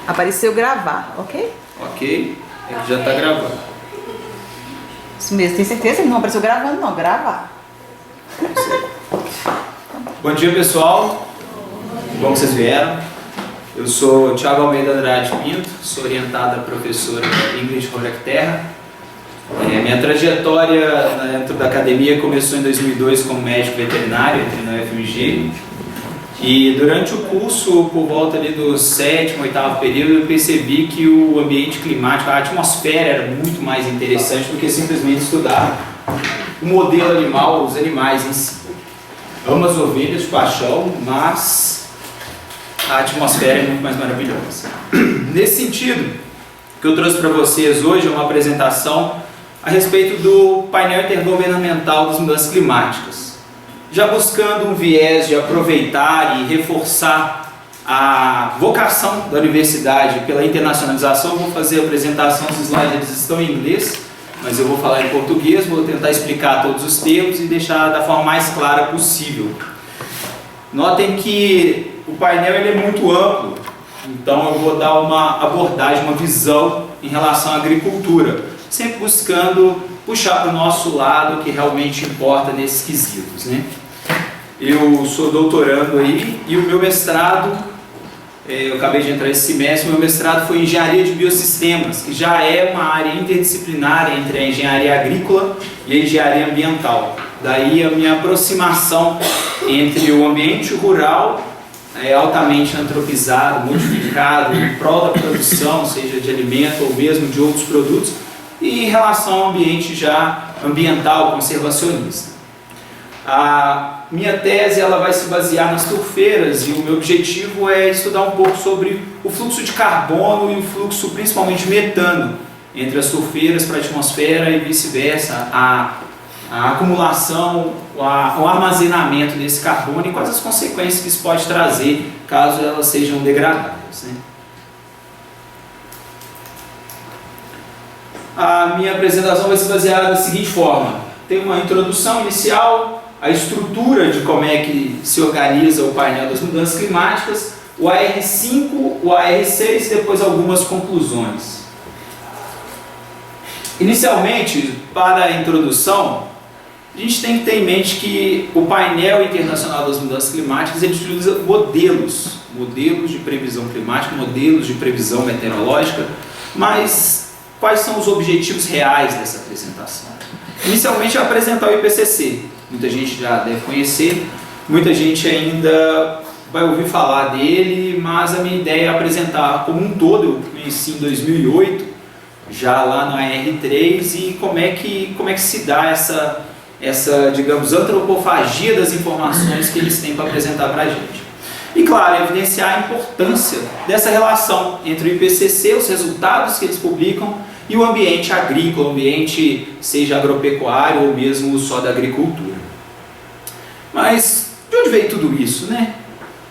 Apareceu gravar, ok? Ok, ele já está gravando. Isso mesmo, tem certeza que não apareceu gravando, não, gravar. Bom dia, pessoal. Bom que vocês vieram. Eu sou Thiago Almeida Andrade Pinto, sou orientada professora Ingrid Robrec Terra. Minha trajetória dentro da academia começou em 2002 como médico veterinário, entrei na UFMG. E durante o curso, por volta ali do 7º, 8º período, eu percebi que o ambiente climático, a atmosfera era muito mais interessante do que simplesmente estudar o modelo animal, os animais em si. Amo as ovelhas de paixão, mas a atmosfera é muito mais maravilhosa. Nesse sentido, o que eu trouxe para vocês hoje é uma apresentação a respeito do painel intergovernamental das mudanças climáticas. Já buscando um viés de aproveitar e reforçar a vocação da universidade pela internacionalização, eu vou fazer a apresentação, os slides eles estão em inglês, mas eu vou falar em português, vou tentar explicar todos os termos e deixar da forma mais clara possível. Notem que o painel ele é muito amplo, então eu vou dar uma abordagem, uma visão em relação à agricultura, sempre buscando puxar para o nosso lado o que realmente importa nesses quesitos, né? Eu sou doutorando aí e o meu mestrado, eu acabei de entrar esse semestre, o meu mestrado foi em Engenharia de Biosistemas, que já é uma área interdisciplinar entre a engenharia agrícola e a engenharia ambiental. Daí a minha aproximação entre o ambiente rural, altamente antropizado, modificado, em prol da produção, seja de alimento ou mesmo de outros produtos, e em relação ao ambiente já ambiental, conservacionista. A minha tese ela vai se basear nas turfeiras e o meu objetivo é estudar um pouco sobre o fluxo de carbono e o fluxo principalmente metano entre as turfeiras para a atmosfera e vice-versa, a acumulação, o armazenamento desse carbono e quais as consequências que isso pode trazer caso elas sejam degradadas, né? A minha apresentação vai se basear da seguinte forma: tem uma introdução inicial, a estrutura de como é que se organiza o painel das mudanças climáticas, o AR5, o AR6 e depois algumas conclusões. Inicialmente, para a introdução, a gente tem que ter em mente que o painel internacional das mudanças climáticas ele utiliza modelos de previsão climática, modelos de previsão meteorológica, mas quais são os objetivos reais dessa apresentação? Inicialmente é apresentar o IPCC, muita gente já deve conhecer, muita gente ainda vai ouvir falar dele, mas a minha ideia é apresentar como um todo. Eu conheci em 2008, já lá no AR3, e como é que se dá essa, digamos, antropofagia das informações que eles têm para apresentar para a gente. E claro, evidenciar a importância dessa relação entre o IPCC, os resultados que eles publicam, e o ambiente agrícola, o ambiente seja agropecuário ou mesmo só da agricultura. Mas de onde veio tudo isso, né?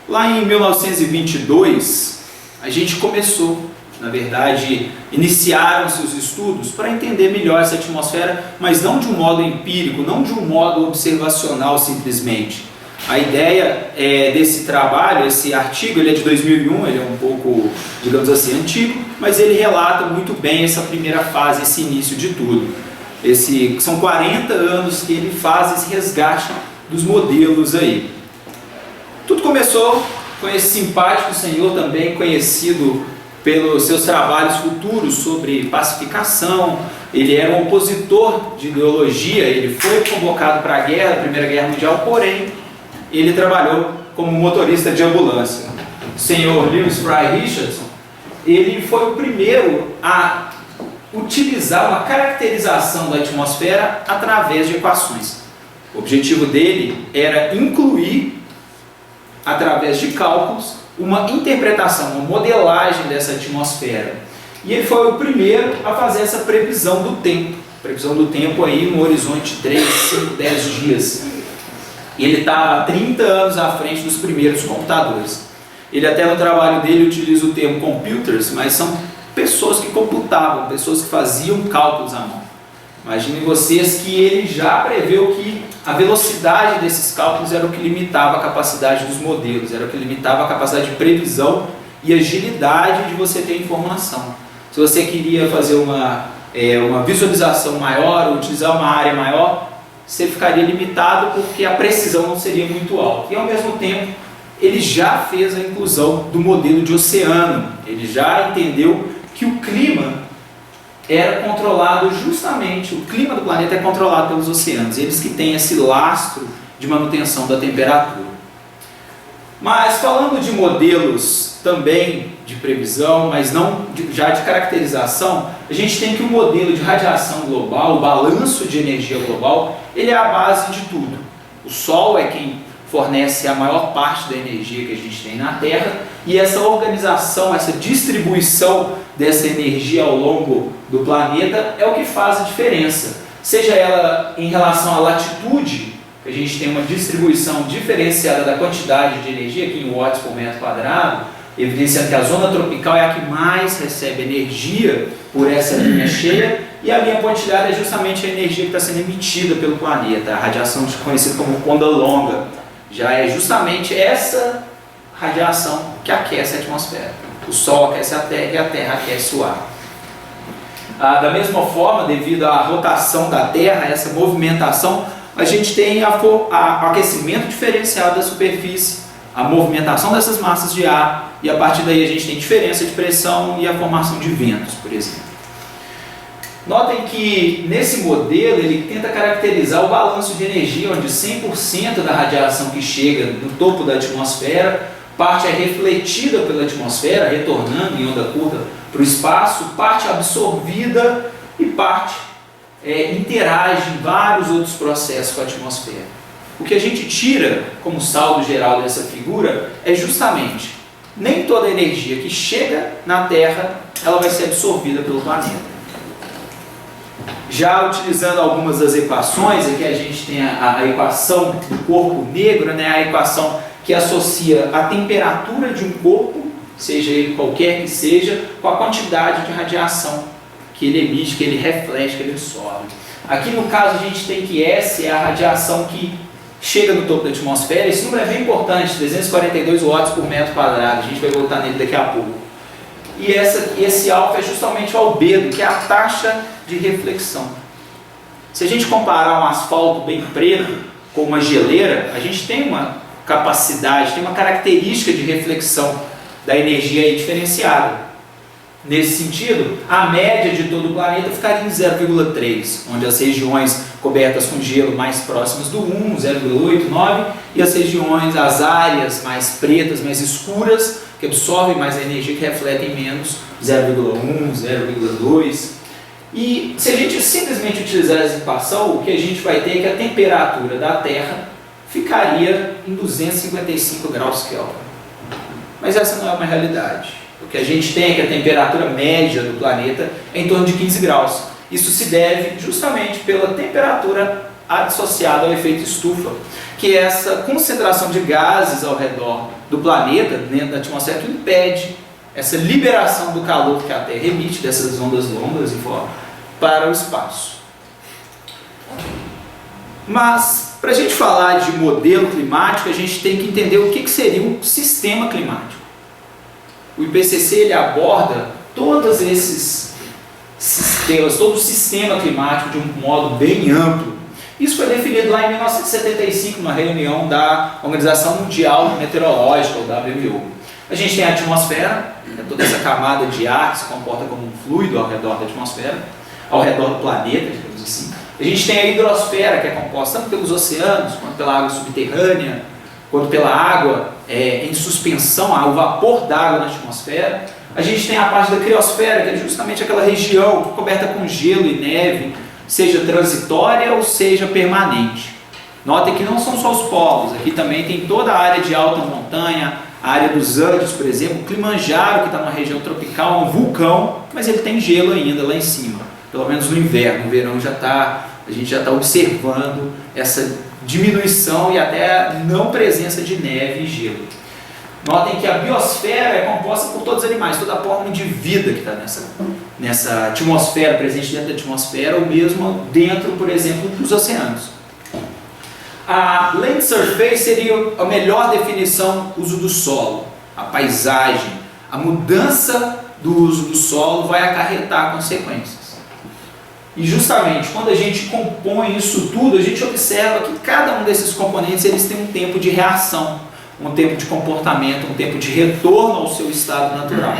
Lá em 1922, a gente começou, na verdade, iniciaram-se os estudos para entender melhor essa atmosfera, mas não de um modo empírico, não de um modo observacional simplesmente. A ideia desse trabalho, esse artigo, ele é de 2001, ele é um pouco, digamos assim, antigo, mas ele relata muito bem essa primeira fase, esse início de tudo. São 40 anos que ele faz esse resgate dos modelos aí. Tudo começou com esse simpático senhor também conhecido pelos seus trabalhos futuros sobre pacificação. Ele era um opositor de ideologia, ele foi convocado para a Primeira Guerra Mundial, porém ele trabalhou como motorista de ambulância. O senhor Lewis Fry Richardson, ele foi o primeiro a utilizar uma caracterização da atmosfera através de equações. O objetivo dele era incluir, através de cálculos, uma interpretação, uma modelagem dessa atmosfera. E ele foi o primeiro a fazer essa previsão do tempo. Previsão do tempo aí no horizonte de 3, 5, 10 dias. E ele está há 30 anos à frente dos primeiros computadores. Ele até no trabalho dele utiliza o termo computers, mas são pessoas que computavam, pessoas que faziam cálculos à mão. Imaginem vocês que ele já preveu que a velocidade desses cálculos era o que limitava a capacidade dos modelos, era o que limitava a capacidade de previsão e agilidade de você ter informação. Se você queria fazer uma visualização maior, ou utilizar uma área maior, você ficaria limitado porque a precisão não seria muito alta. E ao mesmo tempo, ele já fez a inclusão do modelo de oceano, ele já entendeu que o clima era controlado justamente, o clima do planeta é controlado pelos oceanos, eles que têm esse lastro de manutenção da temperatura. Mas falando de modelos também de previsão, mas não já de caracterização, a gente tem que o modelo de radiação global, o balanço de energia global, ele é a base de tudo. O Sol é quem fornece a maior parte da energia que a gente tem na Terra, e essa organização, essa distribuição dessa energia ao longo do planeta é o que faz a diferença. Seja ela em relação à latitude, a gente tem uma distribuição diferenciada da quantidade de energia, aqui em watts por metro quadrado, evidenciando que a zona tropical é a que mais recebe energia por essa linha cheia, e a linha pontilhada é justamente a energia que está sendo emitida pelo planeta, a radiação conhecida como onda longa. Já é justamente essa radiação que aquece a atmosfera. O Sol aquece a Terra e a Terra aquece o ar. Da mesma forma, devido à rotação da Terra, essa movimentação, a gente tem o aquecimento diferenciado da superfície, a movimentação dessas massas de ar, e a partir daí a gente tem diferença de pressão e a formação de ventos, por exemplo. Notem que nesse modelo ele tenta caracterizar o balanço de energia, onde 100% da radiação que chega no topo da atmosfera, parte é refletida pela atmosfera, retornando em onda curta para o espaço, parte absorvida e parte interage em vários outros processos com a atmosfera. O que a gente tira como saldo geral dessa figura é justamente, nem toda a energia que chega na Terra ela vai ser absorvida pelo planeta. Já utilizando algumas das equações, aqui a gente tem a equação do corpo negro, né? A equação que associa a temperatura de um corpo, seja ele qualquer que seja, com a quantidade de radiação que ele emite, que ele reflete, que ele absorve. Aqui no caso a gente tem que S é a radiação que chega no topo da atmosfera. Esse número é bem importante, 342 watts por metro quadrado, a gente vai voltar nele daqui a pouco. E esse alfa é justamente o albedo, que é a taxa de reflexão. Se a gente comparar um asfalto bem preto com uma geleira, a gente tem uma capacidade, tem uma característica de reflexão da energia aí diferenciada. Nesse sentido, a média de todo o planeta ficaria em 0,3, onde as regiões cobertas com gelo mais próximas do 1, 0,8, 9, e as regiões, as áreas mais pretas, mais escuras, que absorvem mais a energia, que refletem menos, 0,1, 0,2. E se a gente simplesmente utilizar essa equação, o que a gente vai ter é que a temperatura da Terra ficaria em 255 graus Kelvin. Mas essa não é uma realidade. O que a gente tem é que a temperatura média do planeta é em torno de 15 graus. Isso se deve justamente pela temperatura associada ao efeito estufa, que é essa concentração de gases ao redor do planeta, dentro da atmosfera, que impede essa liberação do calor que a Terra emite, dessas ondas longas para o espaço. Mas, para a gente falar de modelo climático, a gente tem que entender o que seria um sistema climático. O IPCC ele aborda todos esses sistemas, todo o sistema climático de um modo bem amplo. Isso foi definido lá em 1975, numa reunião da Organização Mundial Meteorológica, o WMO. A gente tem a atmosfera, toda essa camada de ar que se comporta como um fluido ao redor da atmosfera, ao redor do planeta, digamos assim. A gente tem a hidrosfera, que é composta tanto pelos oceanos, quanto pela água subterrânea, quanto pela água em suspensão, o vapor d'água na atmosfera. A gente tem a parte da criosfera, que é justamente aquela região coberta com gelo e neve, seja transitória ou seja permanente. Notem que não são só os polos, aqui também tem toda a área de alta montanha, a área dos Andes, por exemplo, o Kilimanjaro, que está numa região tropical, é um vulcão, mas ele tem gelo ainda lá em cima, pelo menos no inverno. No verão a gente já está observando essa diminuição e até não presença de neve e gelo. Notem que a biosfera é composta por todos os animais, toda a forma de vida que está nessa atmosfera, presente dentro da atmosfera, ou mesmo dentro, por exemplo, dos oceanos. A land surface seria a melhor definição, uso do solo, a paisagem, A mudança do uso do solo vai acarretar consequências. E justamente quando a gente compõe isso tudo, a gente observa que cada um desses componentes eles tem um tempo de reação, um tempo de comportamento, um tempo de retorno ao seu estado natural.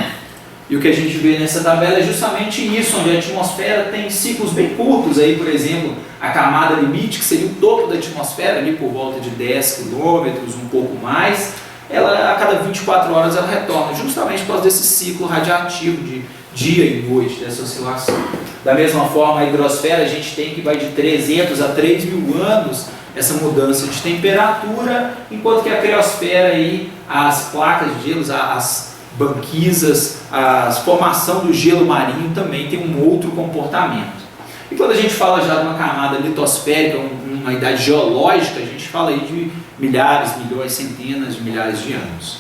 E o que a gente vê nessa tabela é justamente isso, onde a atmosfera tem ciclos bem curtos, aí, por exemplo, a camada limite, que seria o topo da atmosfera, ali por volta de 10 quilômetros, um pouco mais, ela a cada 24 horas ela retorna, justamente por causa desse ciclo radiativo de dia e noite, dessa oscilação. Da mesma forma, a hidrosfera a gente tem que vai de 300 a 3.000 anos essa mudança de temperatura, enquanto que a criosfera, aí, as placas de gelos, as banquisas, a formação do gelo marinho também tem um outro comportamento. E quando a gente fala já de uma camada litosférica, uma idade geológica, a gente fala aí de milhares, milhões, centenas de milhares de anos.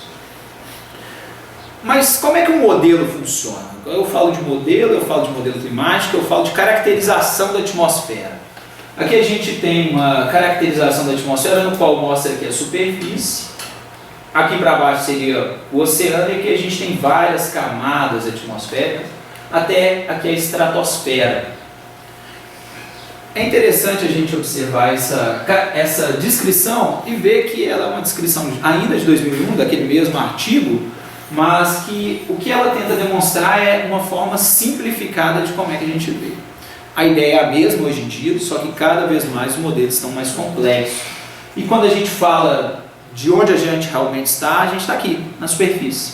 Mas como é que um modelo funciona? Eu falo de modelo climático, eu falo de caracterização da atmosfera. Aqui a gente tem uma caracterização da atmosfera no qual mostra aqui a superfície. Aqui para baixo seria o oceano, e aqui a gente tem várias camadas atmosféricas, até aqui a estratosfera. É interessante a gente observar essa descrição e ver que ela é uma descrição ainda de 2001, daquele mesmo artigo, mas que o que ela tenta demonstrar é uma forma simplificada de como é que a gente vê. A ideia é a mesma hoje em dia, só que cada vez mais os modelos estão mais complexos. E quando a gente fala de onde a gente realmente está, a gente está aqui, na superfície.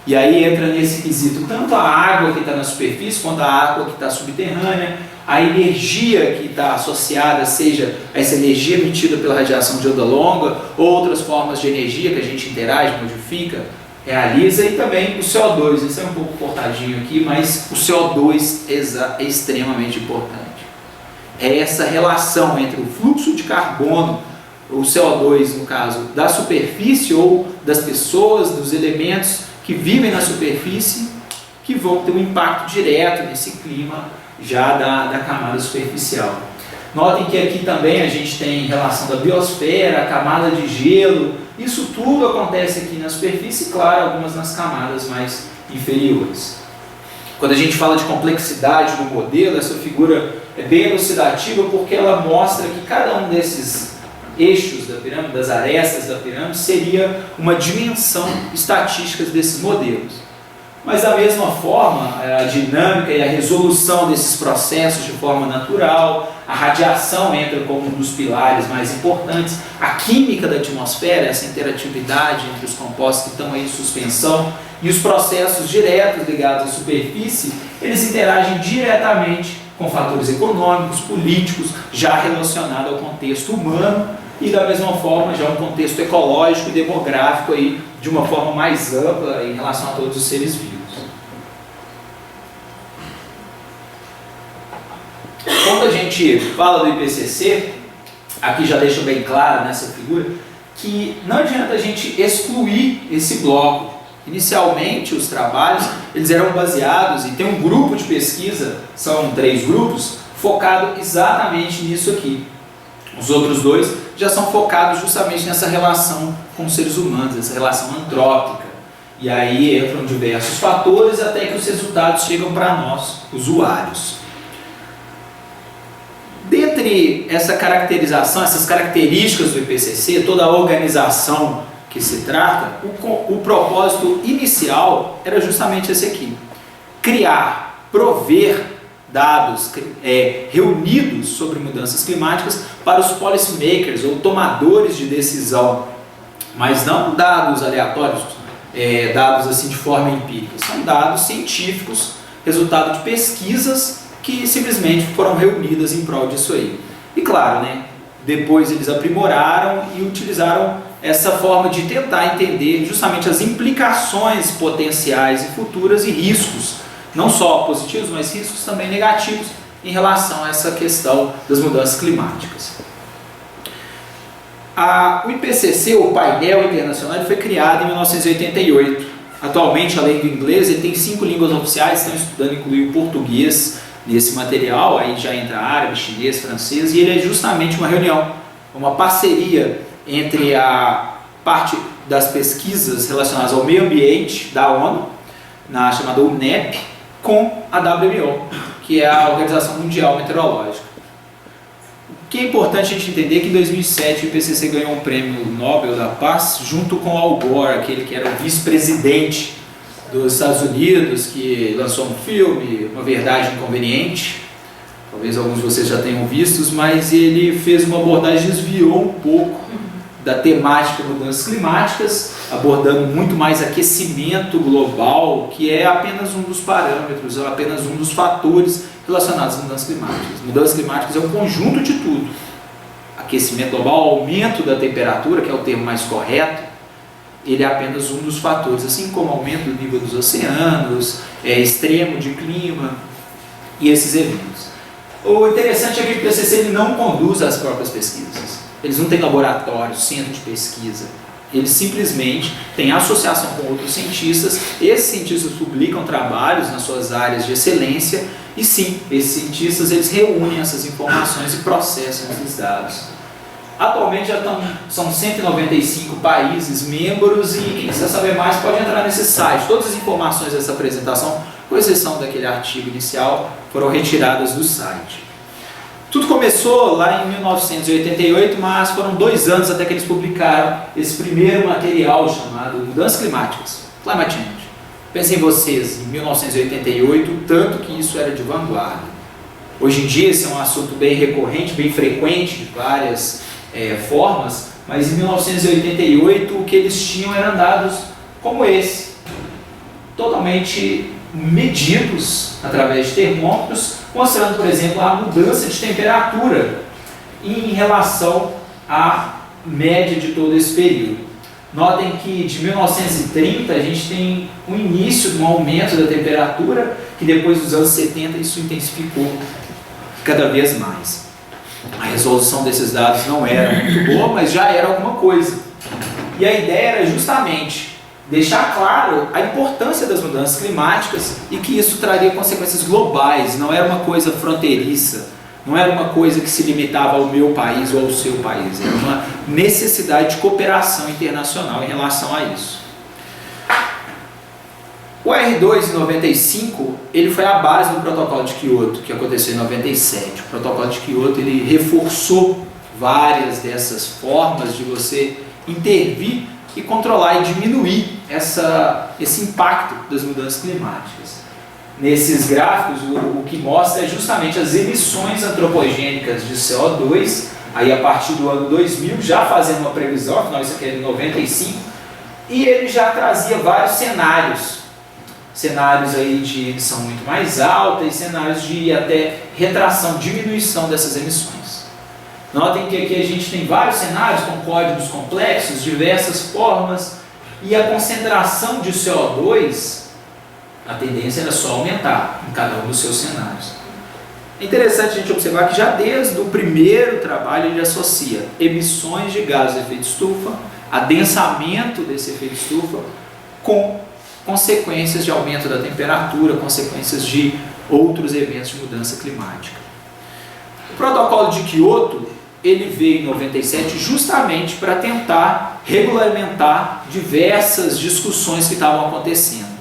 E aí entra nesse quesito tanto a água que está na superfície, quanto a água que está subterrânea, a energia que está associada, seja essa energia emitida pela radiação de onda longa, outras formas de energia que a gente interage, modifica, realiza, e também o CO2. Esse é um pouco cortadinho aqui, mas o CO2 é extremamente importante. É essa relação entre o fluxo de carbono, o CO2, no caso, da superfície ou das pessoas, dos elementos que vivem na superfície, que vão ter um impacto direto nesse clima já da camada superficial. Notem que aqui também a gente tem relação da biosfera, a camada de gelo, isso tudo acontece aqui na superfície, e claro, algumas nas camadas mais inferiores. Quando a gente fala de complexidade do modelo, essa figura é bem elucidativa porque ela mostra que cada um desses eixos da pirâmide, das arestas da pirâmide, seria uma dimensão estatística desses modelos. Mas da mesma forma, a dinâmica e a resolução desses processos de forma natural, a radiação entra como um dos pilares mais importantes, a química da atmosfera, essa interatividade entre os compostos que estão aí em suspensão, e os processos diretos ligados à superfície, eles interagem diretamente com fatores econômicos, políticos, já relacionados ao contexto humano, e da mesma forma já um contexto ecológico e demográfico aí, de uma forma mais ampla em relação a todos os seres vivos. Quando a gente fala do IPCC, aqui já deixa bem claro nessa figura, que não adianta a gente excluir esse bloco. Inicialmente os trabalhos eles eram baseados, e tem um grupo de pesquisa, são 3 grupos, focado exatamente nisso aqui. Os outros 2 já são focados justamente nessa relação com os seres humanos, essa relação antrópica. E aí entram diversos fatores até que os resultados chegam para nós, usuários. Dentre essa caracterização, essas características do IPCC, toda a organização que se trata, o propósito inicial era justamente esse aqui: criar, prover dados reunidos sobre mudanças climáticas para os policymakers ou tomadores de decisão, mas não dados aleatórios, dados assim de forma empírica, são dados científicos, resultado de pesquisas que simplesmente foram reunidas em prol disso aí. E claro, depois eles aprimoraram e utilizaram essa forma de tentar entender justamente as implicações potenciais e futuras e riscos, não só positivos, mas riscos também negativos em relação a essa questão das mudanças climáticas. O IPCC, o painel internacional, foi criado em 1988. Atualmente, além do inglês, ele tem 5 línguas oficiais, estão estudando incluir o português nesse material, aí já entra árabe, chinês, francês, e ele é justamente uma reunião, uma parceria entre a parte das pesquisas relacionadas ao meio ambiente da ONU na chamada UNEP, com a WMO, que é a Organização Mundial Meteorológica. O que é importante a gente entender é que em 2007 o IPCC ganhou um prêmio Nobel da Paz junto com Al Gore, aquele que era o vice-presidente dos Estados Unidos, que lançou um filme, Uma Verdade Inconveniente. Talvez alguns de vocês já tenham visto, mas ele fez uma abordagem, desviou um pouco da temática mudanças climáticas, abordando muito mais aquecimento global, que é apenas um dos parâmetros, é apenas um dos fatores relacionados às mudanças climáticas. Mudanças climáticas é um conjunto de tudo. Aquecimento global, aumento da temperatura, que é o termo mais correto, ele é apenas um dos fatores, assim como aumento do nível dos oceanos, extremo de clima e esses eventos. O interessante é que o IPCC ele não conduz as próprias pesquisas. Eles não têm laboratório, centro de pesquisa. Eles simplesmente têm associação com outros cientistas. Esses cientistas publicam trabalhos nas suas áreas de excelência e sim, esses cientistas eles reúnem essas informações e processam esses dados. Atualmente são 195 países membros e quem quiser saber mais pode entrar nesse site. Todas as informações dessa apresentação, com exceção daquele artigo inicial, foram retiradas do site. Tudo começou lá em 1988, mas foram 2 anos até que eles publicaram esse primeiro material chamado Mudanças Climáticas, Climate Change. Pensem vocês, em 1988, tanto que isso era de vanguarda. Hoje em dia esse é um assunto bem recorrente, bem frequente, de várias formas, mas em 1988 o que eles tinham eram dados como esse, totalmente medidos através de termômetros, mostrando, por exemplo, a mudança de temperatura em relação à média de todo esse período. Notem que de 1930 a gente tem um início de um aumento da temperatura, que depois dos anos 70 isso intensificou cada vez mais. A resolução desses dados não era muito boa, mas já era alguma coisa. E a ideia era justamente deixar claro a importância das mudanças climáticas e que isso traria consequências globais, não era uma coisa fronteiriça, não era uma coisa que se limitava ao meu país ou ao seu país, era uma necessidade de cooperação internacional em relação a isso. O R2 em 95, ele foi a base do protocolo de Kyoto, que aconteceu em 97. O protocolo de Kyoto, ele reforçou várias dessas formas de você intervir e controlar e diminuir esse impacto das mudanças climáticas. Nesses gráficos, o que mostra é justamente as emissões antropogênicas de CO2, aí a partir do ano 2000, já fazendo uma previsão, afinal isso aqui é de 95, e ele já trazia vários cenários aí de emissão muito mais alta e cenários de até retração, diminuição dessas emissões. Notem que aqui a gente tem vários cenários com códigos complexos, diversas formas, e a concentração de CO2, a tendência era só aumentar em cada um dos seus cenários. É interessante a gente observar que já desde o primeiro trabalho ele associa emissões de gases de efeito estufa, adensamento desse efeito estufa, com consequências de aumento da temperatura, consequências de outros eventos de mudança climática. O protocolo de Kyoto, ele veio em 97 justamente para tentar regulamentar diversas discussões que estavam acontecendo.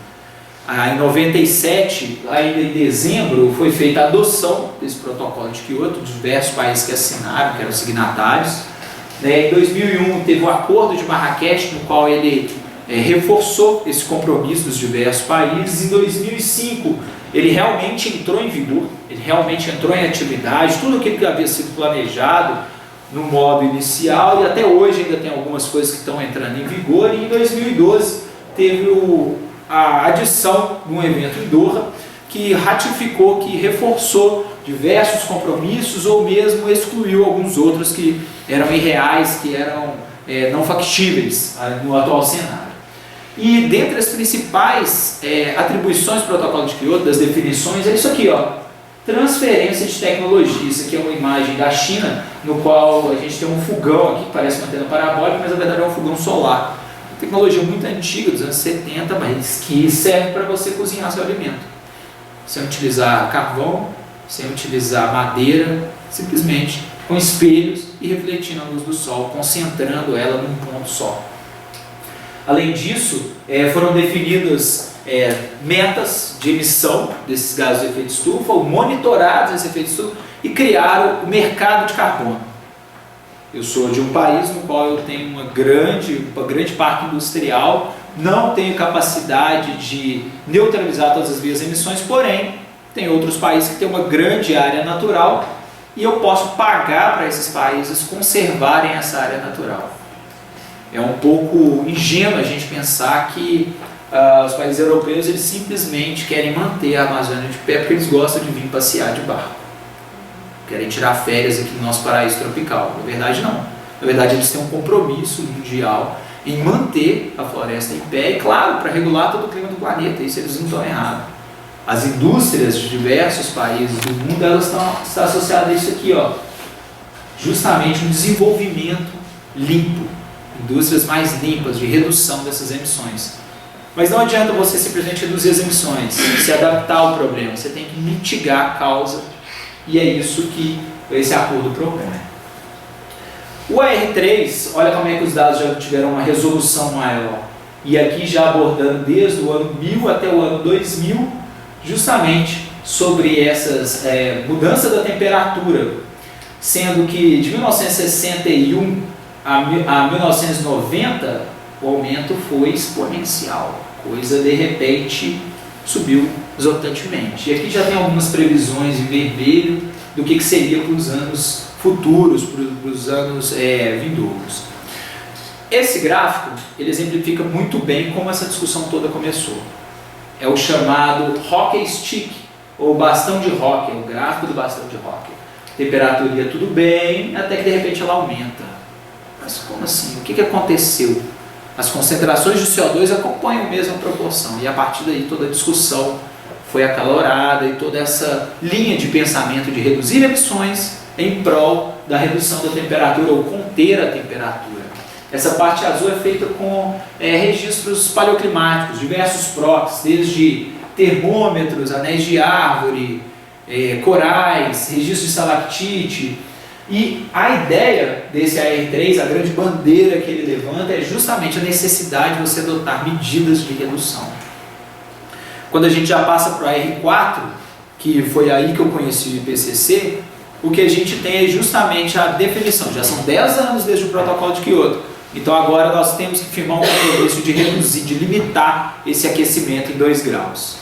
Em 97, ainda em dezembro, foi feita a adoção desse protocolo de Kyoto, diversos países que assinaram, que eram signatários. Em 2001 teve o Acordo de Marrakech, no qual ele reforçou esse compromisso dos diversos países. Em 2005 ele realmente entrou em vigor, ele realmente entrou em atividade, tudo aquilo que havia sido planejado no modo inicial, e até hoje ainda tem algumas coisas que estão entrando em vigor. E em 2012 teve a adição de um evento em Doha que ratificou, que reforçou diversos compromissos ou mesmo excluiu alguns outros que eram irreais, que eram não factíveis no atual cenário. E dentre as principais atribuições do protocolo de Kyoto, das definições, é isso aqui, ó, transferência de tecnologia. Isso aqui é uma imagem da China, no qual a gente tem um fogão aqui que parece uma antena parabólica, mas na verdade é um fogão solar. Tecnologia muito antiga, dos anos 70, mas que serve para você cozinhar seu alimento. Sem utilizar carvão, sem utilizar madeira, simplesmente com espelhos e refletindo a luz do sol, concentrando ela num ponto só. Além disso, foram definidas metas de emissão desses gases de efeito estufa, ou monitorados esse efeito estufa, e criaram o mercado de carbono. Eu sou de um país no qual eu tenho uma grande parque industrial, não tenho capacidade de neutralizar todas as minhas emissões, porém, tem outros países que têm uma grande área natural e eu posso pagar para esses países conservarem essa área natural. É um pouco ingênuo a gente pensar que os países europeus eles simplesmente querem manter a Amazônia de pé porque eles gostam de vir passear de barco. Querem tirar férias aqui no nosso paraíso tropical. Na verdade, não. Na verdade, eles têm um compromisso mundial em manter a floresta em pé e, claro, para regular todo o clima do planeta. Isso eles não estão errados. As indústrias de diversos países do mundo, elas estão associadas a isso aqui, ó. Justamente um desenvolvimento limpo. Indústrias mais limpas, de redução dessas emissões. Mas não adianta você simplesmente reduzir as emissões, se adaptar ao problema. Você tem que mitigar a causa. E é isso que esse acordo propõe. O AR3, olha como é que os dados já tiveram uma resolução maior. E aqui já abordando desde o ano 1000 até o ano 2000, justamente sobre essas mudanças da temperatura. Sendo que de 1961 a 1990, o aumento foi exponencial. Coisa, de repente, subiu exorbitantemente. E aqui já tem algumas previsões em vermelho do que seria para os anos futuros, para os anos vindouros. Esse gráfico ele exemplifica muito bem como essa discussão toda começou. É o chamado hockey stick, ou bastão de hóquei, o gráfico do bastão de hóquei. Temperatura ia tudo bem, até que de repente ela aumenta. Mas como assim? O que aconteceu? As concentrações de CO2 acompanham a mesma proporção, e a partir daí toda a discussão foi acalorada e toda essa linha de pensamento de reduzir emissões em prol da redução da temperatura ou conter a temperatura. Essa parte azul é feita com registros paleoclimáticos, diversos props, desde termômetros, anéis de árvore, corais, registros de estalactite. E a ideia desse AR3, a grande bandeira que ele levanta, é justamente a necessidade de você adotar medidas de redução. Quando a gente já passa para o AR4, que foi aí que eu conheci o IPCC, o que a gente tem é justamente a definição. Já são 10 anos desde o protocolo de Kyoto. Então agora nós temos que firmar um compromisso de reduzir, de limitar esse aquecimento em 2 graus.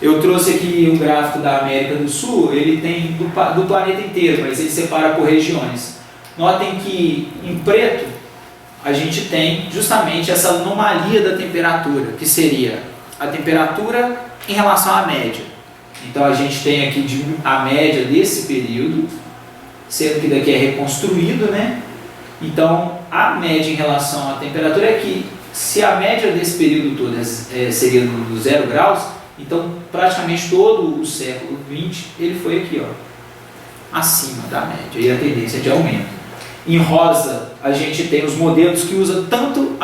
Eu trouxe aqui um gráfico da América do Sul, ele tem do planeta inteiro, mas ele separa por regiões. Notem que em preto a gente tem justamente essa anomalia da temperatura, que seria a temperatura em relação à média. Então a gente tem aqui a média desse período, sendo que daqui é reconstruído, né? Então a média em relação à temperatura é que se a média desse período todo seria do 0 graus, então praticamente todo o século XX ele foi aqui, ó, acima da média, e a tendência é de aumento. Em rosa a gente tem os modelos que usam tanto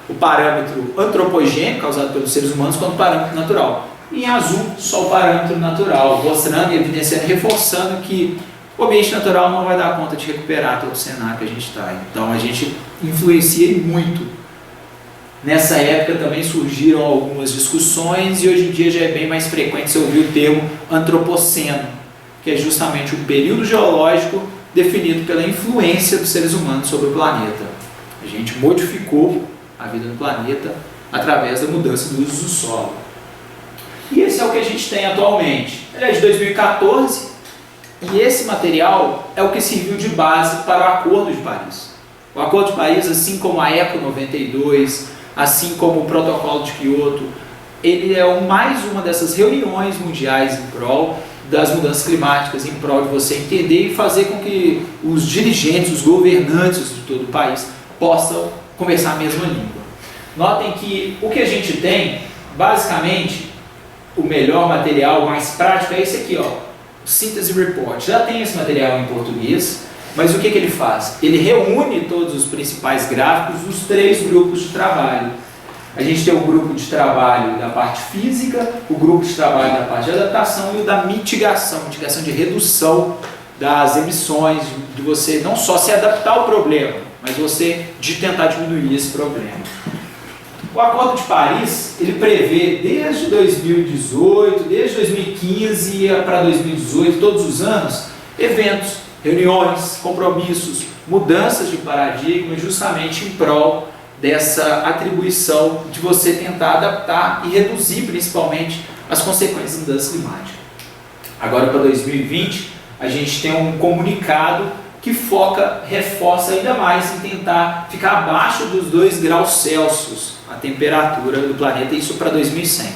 o parâmetro antropogênico causado pelos seres humanos quanto o parâmetro natural. E em azul só o parâmetro natural, mostrando e evidenciando, reforçando que o ambiente natural não vai dar conta de recuperar todo o cenário que a gente está. Então a gente influencia muito. Nessa época também surgiram algumas discussões e hoje em dia já é bem mais frequente você ouvir o termo antropoceno, que é justamente o período geológico definido pela influência dos seres humanos sobre o planeta. A gente modificou a vida no planeta através da mudança do uso do solo. E esse é o que a gente tem atualmente. Ele é de 2014 e esse material é o que serviu de base para o Acordo de Paris. O Acordo de Paris, assim como a ECO 92, assim como o Protocolo de Kyoto, ele é mais uma dessas reuniões mundiais em prol das mudanças climáticas, em prol de você entender e fazer com que os dirigentes, os governantes de todo o país possam conversar a mesma língua. Notem que o que a gente tem, basicamente, o melhor material, o mais prático, é esse aqui, ó, o Synthesis Report. Já tem esse material em português, mas o que ele faz? Ele reúne todos os principais gráficos dos 3 grupos de trabalho. A gente tem o grupo de trabalho da parte física, o grupo de trabalho da parte de adaptação e o da mitigação de redução das emissões, de você não só se adaptar ao problema, mas você de tentar diminuir esse problema. O Acordo de Paris, ele prevê desde 2018, desde 2015 para 2018, todos os anos, eventos, reuniões, compromissos, mudanças de paradigma, justamente em prol dessa atribuição de você tentar adaptar e reduzir principalmente as consequências da mudança climática. Agora para 2020, a gente tem um comunicado que reforça ainda mais em tentar ficar abaixo dos 2 graus Celsius a temperatura do planeta, isso para 2100.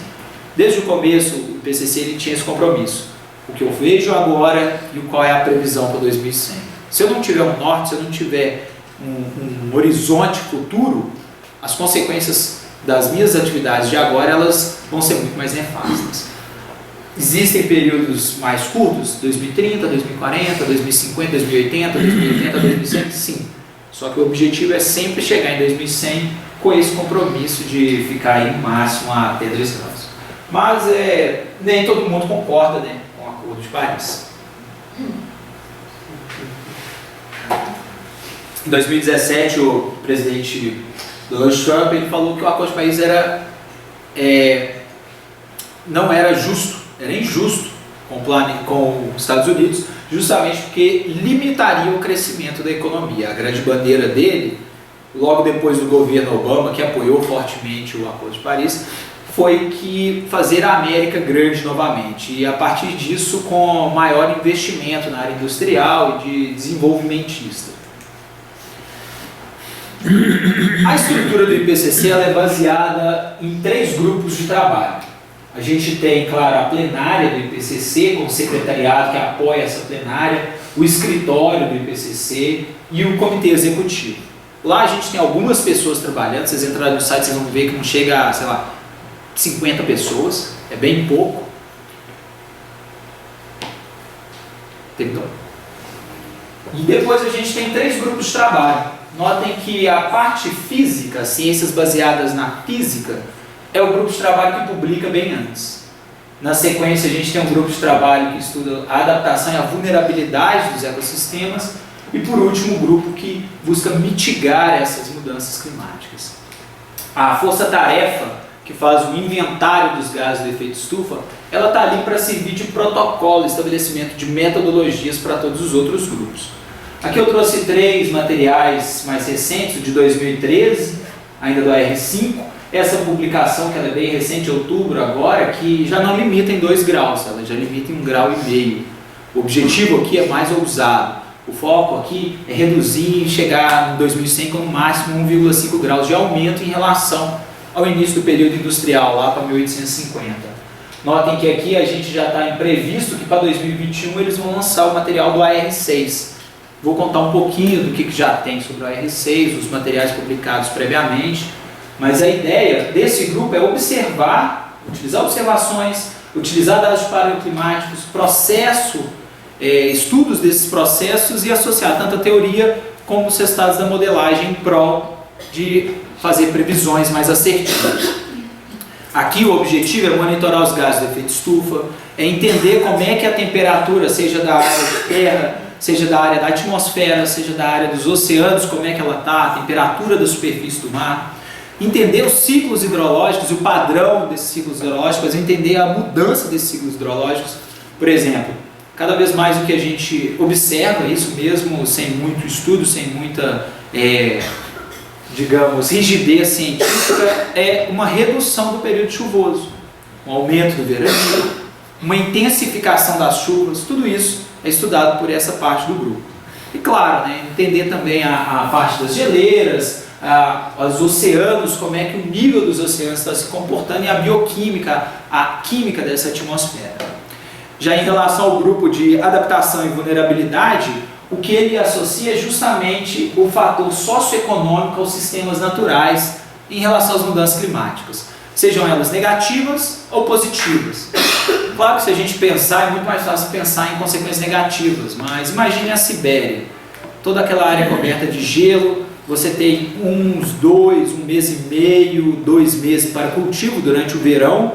Desde o começo, o IPCC ele tinha esse compromisso. O que eu vejo agora e qual é a previsão para 2100. Se eu não tiver um norte, se eu não tiver um horizonte futuro, as consequências das minhas atividades de agora elas vão ser muito mais nefastas. Existem períodos mais curtos, 2030, 2040, 2050, 2080, 2080, 2100, sim. Só que o objetivo é sempre chegar em 2100 com esse compromisso de ficar aí no máximo até 2 graus. Mas nem todo mundo concorda, né, com o Acordo de Paris. Em 2017, o presidente Donald Trump ele falou que o Acordo de Paris não era justo, era injusto com os Estados Unidos, justamente porque limitaria o crescimento da economia. A grande bandeira dele, logo depois do governo Obama, que apoiou fortemente o Acordo de Paris, foi que fazer a América grande novamente, e a partir disso com maior investimento na área industrial e de desenvolvimentista. A estrutura do IPCC ela é baseada em 3 grupos de trabalho. A gente tem, claro, a plenária do IPCC, com o secretariado que apoia essa plenária, o escritório do IPCC e o comitê executivo. Lá a gente tem algumas pessoas trabalhando, vocês entrarem no site, vocês vão ver que não chega a, sei lá, 50 pessoas, é bem pouco. Então. E depois a gente tem 3 grupos de trabalho. Notem que a parte física, ciências baseadas na física, é o grupo de trabalho que publica bem antes. Na sequência, a gente tem um grupo de trabalho que estuda a adaptação e a vulnerabilidade dos ecossistemas. E por último, o grupo que busca mitigar essas mudanças climáticas. A força-tarefa, que faz o inventário dos gases do efeito estufa, ela está ali para servir de protocolo, estabelecimento de metodologias para todos os outros grupos. Aqui eu trouxe 3 materiais mais recentes, o de 2013, ainda do AR5, essa publicação que ela é bem recente, outubro agora, que já não limita em 2 graus, ela já limita em 1,5 graus. O objetivo aqui é mais ousado. O foco aqui é reduzir e chegar em 2100 com no máximo 1,5 graus de aumento em relação ao início do período industrial, lá para 1850. Notem que aqui a gente já está previsto que para 2021 eles vão lançar o material do AR6. Vou contar um pouquinho do que já tem sobre o AR6, os materiais publicados previamente, mas a ideia desse grupo é observar, utilizar observações, utilizar dados paleoclimáticos, estudos desses processos e associar tanto a teoria como os resultados da modelagem em prol de fazer previsões mais assertivas. Aqui o objetivo é monitorar os gases do efeito estufa, é entender como é que a temperatura, seja da área de terra, seja da área da atmosfera, seja da área dos oceanos, como é que ela está, a temperatura da superfície do mar, entender os ciclos hidrológicos e o padrão desses ciclos hidrológicos, entender a mudança desses ciclos hidrológicos. Por exemplo, cada vez mais o que a gente observa, isso mesmo, sem muito estudo, sem muita, rigidez científica, é uma redução do período chuvoso, um aumento do verão, uma intensificação das chuvas, tudo isso é estudado por essa parte do grupo. E claro, entender também a parte das geleiras, os oceanos, como é que o nível dos oceanos está se comportando e a bioquímica, a química dessa atmosfera. Já em relação ao grupo de adaptação e vulnerabilidade, o que ele associa é justamente o fator socioeconômico aos sistemas naturais em relação às mudanças climáticas, sejam elas negativas ou positivas. Claro que se a gente pensar, é muito mais fácil pensar em consequências negativas, mas imagine a Sibéria, toda aquela área coberta de gelo, você tem um mês e meio, 2 meses para cultivo durante o verão,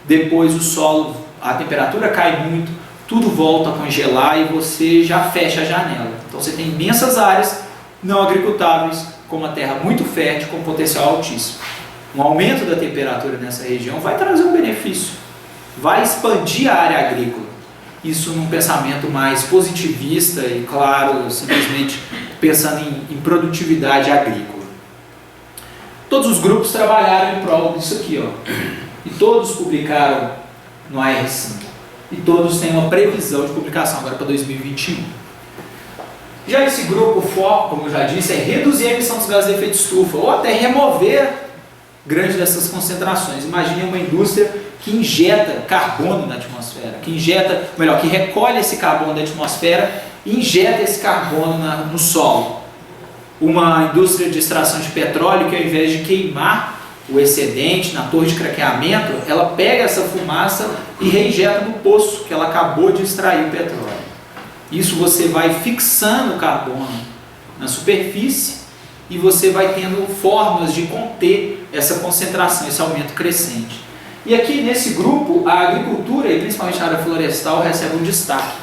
depois o solo, a temperatura cai muito, tudo volta a congelar e você já fecha a janela. Então você tem imensas áreas não agricultáveis, com uma terra muito fértil, com potencial altíssimo. Um aumento da temperatura nessa região vai trazer um benefício, vai expandir a área agrícola. Isso num pensamento mais positivista e, claro, simplesmente pensando em produtividade agrícola. Todos os grupos trabalharam em prol disso aqui, ó, e todos publicaram no AR5. E todos têm uma previsão de publicação agora para 2021. Já esse grupo, o foco, como eu já disse, é reduzir a emissão dos gases de efeito estufa, ou até remover grande dessas concentrações. Imagine uma indústria que injeta carbono na atmosfera, que recolhe esse carbono da atmosfera e injeta esse carbono no solo. Uma indústria de extração de petróleo que, ao invés de queimar o excedente na torre de craqueamento, ela pega essa fumaça e reinjeta no poço que ela acabou de extrair o petróleo. Isso você vai fixando o carbono na superfície e você vai tendo formas de conter essa concentração, esse aumento crescente. E aqui nesse grupo, a agricultura e principalmente a área florestal recebe um destaque.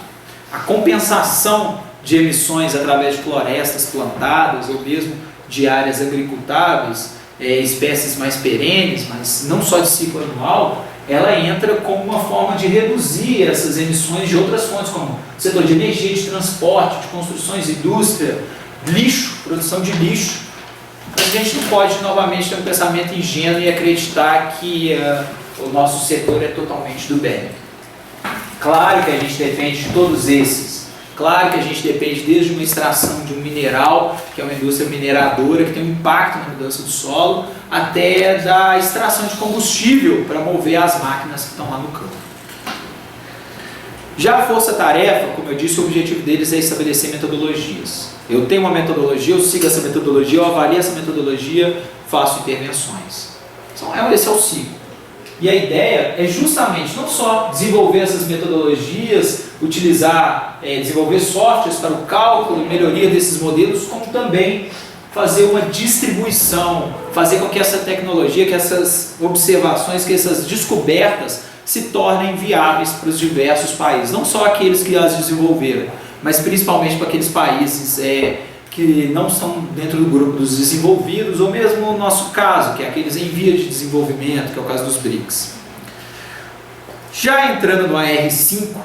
A compensação de emissões através de florestas plantadas ou mesmo de áreas agricultáveis, espécies mais perenes, mas não só de ciclo anual, ela entra como uma forma de reduzir essas emissões de outras fontes, como setor de energia, de transporte, de construções, indústria, lixo, produção de lixo. A gente não pode novamente ter um pensamento ingênuo e acreditar que o nosso setor é totalmente do bem. Claro que a gente depende de todos esses. Claro que a gente depende desde uma extração de um mineral, que é uma indústria mineradora, que tem um impacto na mudança do solo, até da extração de combustível para mover as máquinas que estão lá no campo. Já a força-tarefa, como eu disse, o objetivo deles é estabelecer metodologias. Eu tenho uma metodologia, eu sigo essa metodologia, eu avalio essa metodologia, faço intervenções. Então, esse é o ciclo. E a ideia é justamente não só desenvolver essas metodologias, desenvolver softwares para o cálculo e melhoria desses modelos, como também fazer uma distribuição, fazer com que essa tecnologia, que essas observações, que essas descobertas se tornem viáveis para os diversos países. Não só aqueles que as desenvolveram, mas principalmente para aqueles países que não estão dentro do grupo dos desenvolvidos, ou mesmo no nosso caso, que é aqueles em via de desenvolvimento, que é o caso dos BRICS. Já entrando no AR5,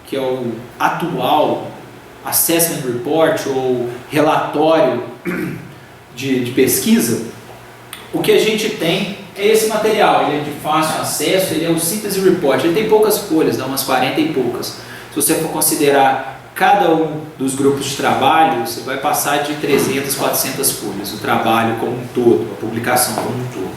que é o atual Assessment Report, ou relatório de pesquisa, o que a gente tem é esse material. Ele é de fácil acesso, ele é o Synthesis Report, ele tem poucas folhas, dá umas 40 e poucas. Se você for considerar cada um dos grupos de trabalho, você vai passar de 300, 400 folhas, o trabalho como um todo, a publicação como um todo.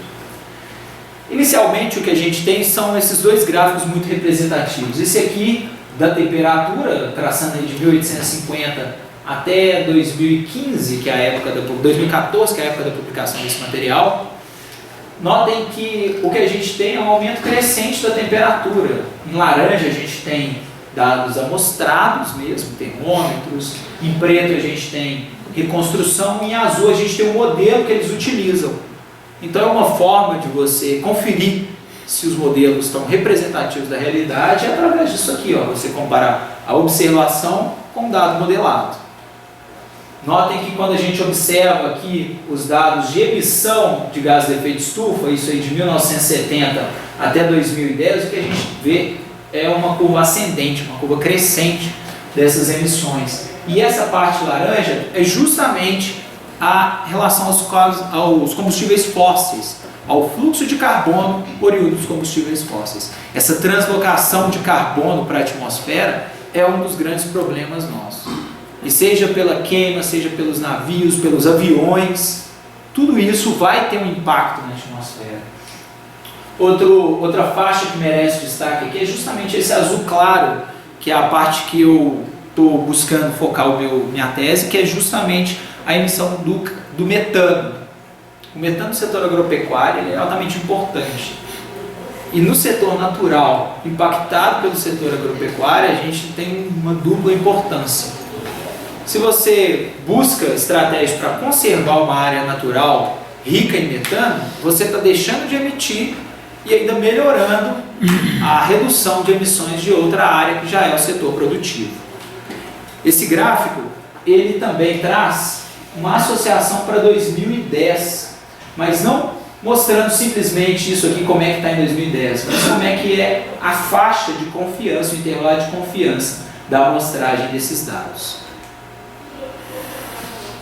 Inicialmente, o que a gente tem são esses dois gráficos muito representativos. Esse aqui, da temperatura, traçando aí de 1850 até 2015, que é a época 2014, que é a época da publicação desse material. Notem que o que a gente tem é um aumento crescente da temperatura. Em laranja a gente tem dados amostrados mesmo, termômetros. Em preto a gente tem reconstrução. Em azul a gente tem um modelo que eles utilizam. Então é uma forma de você conferir se os modelos estão representativos da realidade através disso aqui, ó, você comparar a observação com o dado modelado. Notem que quando a gente observa aqui os dados de emissão de gases de efeito estufa, isso aí de 1970 até 2010, o que a gente vê é uma curva ascendente, uma curva crescente dessas emissões. E essa parte laranja é justamente a relação aos combustíveis fósseis, ao fluxo de carbono oriundo dos combustíveis fósseis. Essa translocação de carbono para a atmosfera é um dos grandes problemas nossos. E seja pela queima, seja pelos navios, pelos aviões, tudo isso vai ter um impacto na atmosfera. Outra faixa que merece destaque aqui é justamente esse azul claro, que é a parte que eu estou buscando focar minha tese, que é justamente a emissão do metano. O metano no setor agropecuário ele é altamente importante. E no setor natural, impactado pelo setor agropecuário, a gente tem uma dupla importância. Se você busca estratégias para conservar uma área natural rica em metano, você está deixando de emitir e ainda melhorando a redução de emissões de outra área que já é o setor produtivo. Esse gráfico, ele também traz uma associação para 2010, mas não mostrando simplesmente isso aqui, como é que está em 2010, mas como é que é a faixa de confiança, o intervalo de confiança da amostragem desses dados.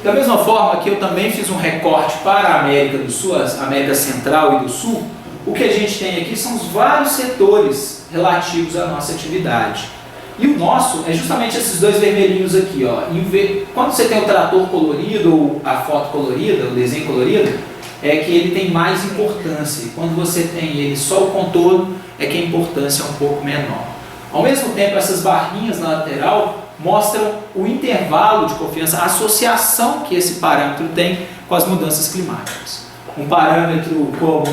Da mesma forma que eu também fiz um recorte para a América do Sul, a América Central e do Sul, o que a gente tem aqui são os vários setores relativos à nossa atividade. E o nosso é justamente esses dois vermelhinhos aqui, ó. Quando você tem o trator colorido ou a foto colorida, o desenho colorido, é que ele tem mais importância. Quando você tem ele só o contorno, é que a importância é um pouco menor. Ao mesmo tempo, essas barrinhas na lateral mostram o intervalo de confiança, a associação que esse parâmetro tem com as mudanças climáticas. Um parâmetro como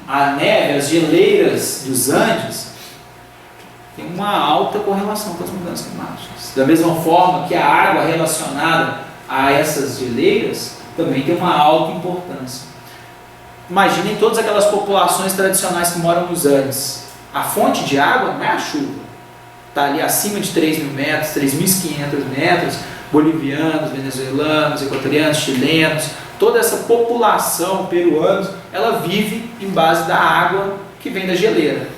a neve, as geleiras dos Andes, tem uma alta correlação com as mudanças climáticas. Da mesma forma que a água relacionada a essas geleiras também tem uma alta importância. Imaginem todas aquelas populações tradicionais que moram nos Andes. A fonte de água não é a chuva. Está ali acima de 3.000 metros, 3.500 metros, bolivianos, venezuelanos, equatorianos, chilenos, toda essa população peruana, ela vive em base da água que vem da geleira.